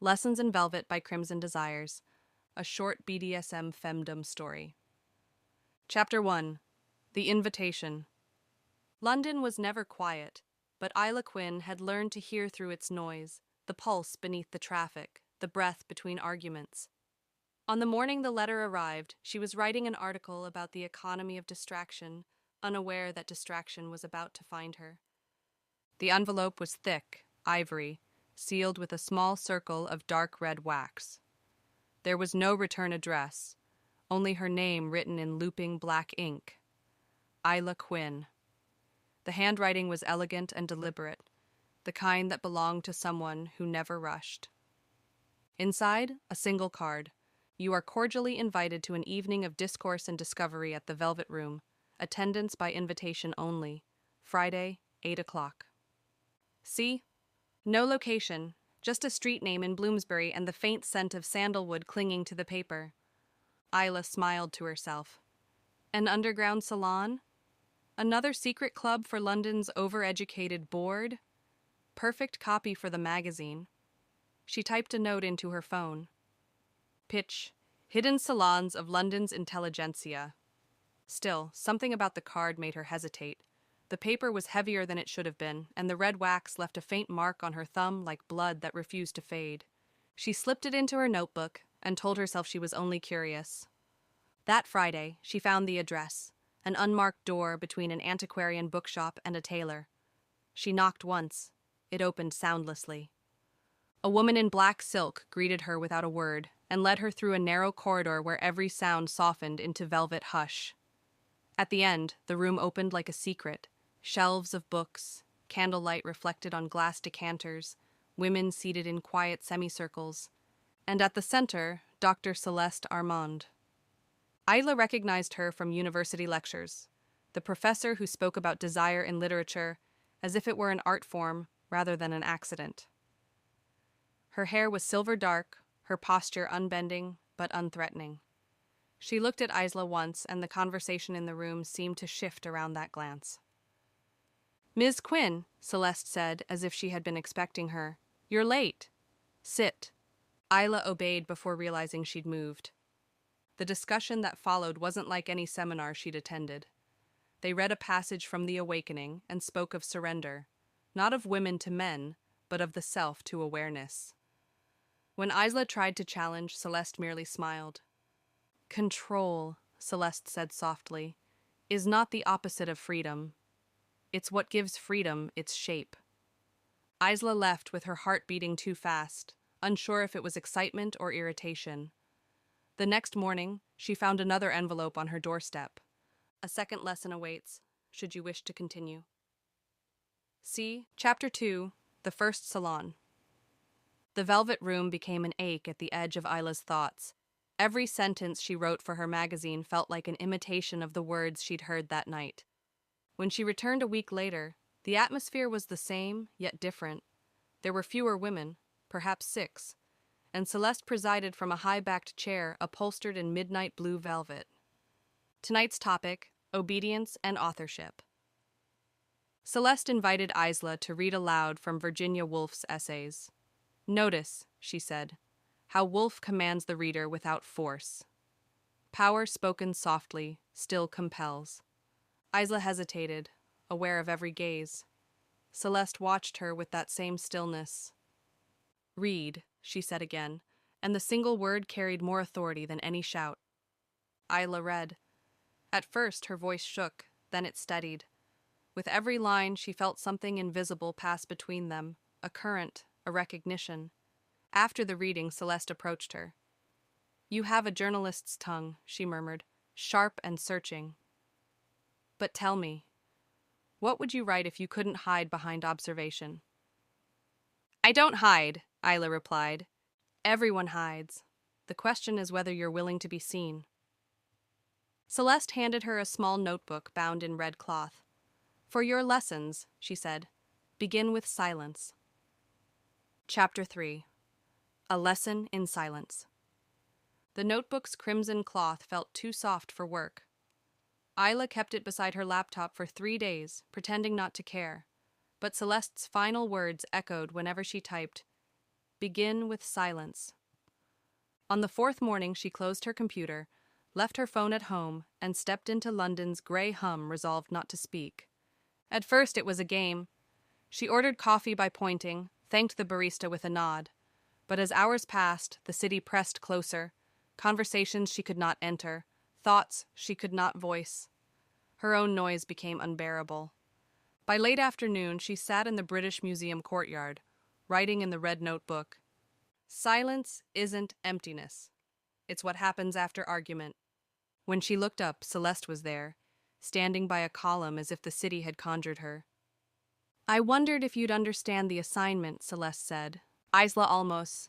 Lessons in Velvet by Crimson Desires, a short BDSM femdom story. Chapter 1. The Invitation. London was never quiet, but Isla Quinn had learned to hear through its noise, the pulse beneath the traffic, the breath between arguments. On the morning the letter arrived, she was writing an article about the economy of distraction, unaware that distraction was about to find her. The envelope was thick, ivory, sealed with a small circle of dark red wax. There was no return address, only her name written in looping black ink. Isla Quinn. The handwriting was elegant and deliberate, the kind that belonged to someone who never rushed. Inside, a single card. You are cordially invited to an evening of discourse and discovery at the Velvet Room. Attendance by invitation only. Friday, 8 o'clock. See? No location, just a street name in Bloomsbury and the faint scent of sandalwood clinging to the paper. Isla smiled to herself. An underground salon? Another secret club for London's overeducated board? Perfect copy for the magazine. She typed a note into her phone. Pitch: Hidden salons of London's intelligentsia. Still, something about the card made her hesitate. The paper was heavier than it should have been, and the red wax left a faint mark on her thumb like blood that refused to fade. She slipped it into her notebook and told herself she was only curious. That Friday, she found the address, an unmarked door between an antiquarian bookshop and a tailor. She knocked once. It opened soundlessly. A woman in black silk greeted her without a word and led her through a narrow corridor where every sound softened into velvet hush. At the end, the room opened like a secret. Shelves of books, candlelight reflected on glass decanters, women seated in quiet semicircles, and at the center, Dr. Celeste Armand. Isla recognized her from university lectures, the professor who spoke about desire in literature as if it were an art form rather than an accident. Her hair was silver dark, her posture unbending but unthreatening. She looked at Isla once, and the conversation in the room seemed to shift around that glance. "Ms. Quinn," Celeste said, as if she had been expecting her. "You're late." "Sit." Isla obeyed before realizing she'd moved. The discussion that followed wasn't like any seminar she'd attended. They read a passage from The Awakening and spoke of surrender, not of women to men, but of the self to awareness. When Isla tried to challenge, Celeste merely smiled. "Control," Celeste said softly, "is not the opposite of freedom. It's what gives freedom its shape." Isla left with her heart beating too fast, unsure if it was excitement or irritation. The next morning, she found another envelope on her doorstep. A second lesson awaits, should you wish to continue. See Chapter 2, The First Salon. The Velvet Room became an ache at the edge of Isla's thoughts. Every sentence she wrote for her magazine felt like an imitation of the words she'd heard that night. When she returned a week later, the atmosphere was the same, yet different. There were fewer women, perhaps 6, and Celeste presided from a high-backed chair upholstered in midnight blue velvet. Tonight's topic: obedience and authorship. Celeste invited Isla to read aloud from Virginia Woolf's essays. "Notice," she said, "how Woolf commands the reader without force. Power spoken softly still compels." Isla hesitated, aware of every gaze. Celeste watched her with that same stillness. "Read," she said again, and the single word carried more authority than any shout. Isla read. At first her voice shook, then it steadied. With every line she felt something invisible pass between them, a current, a recognition. After the reading, Celeste approached her. "You have a journalist's tongue," she murmured, "sharp and searching. But tell me, what would you write if you couldn't hide behind observation?" "I don't hide," Isla replied. "Everyone hides. The question is whether you're willing to be seen." Celeste handed her a small notebook bound in red cloth. "For your lessons," she said, "begin with silence." Chapter 3. A Lesson in Silence. The notebook's crimson cloth felt too soft for work. Isla kept it beside her laptop for 3 days, pretending not to care. But Celeste's final words echoed whenever she typed, Begin with silence. On the fourth morning, she closed her computer, left her phone at home, and stepped into London's grey hum, resolved not to speak. At first, it was a game. She ordered coffee by pointing, thanked the barista with a nod. But as hours passed, the city pressed closer, conversations she could not enter, thoughts she could not voice. Her own noise became unbearable. By late afternoon, she sat in the British Museum courtyard, writing in the red notebook. Silence isn't emptiness. It's what happens after argument. When she looked up, Celeste was there, standing by a column as if the city had conjured her. I wondered if you'd understand the assignment, Celeste said. Isla Almos,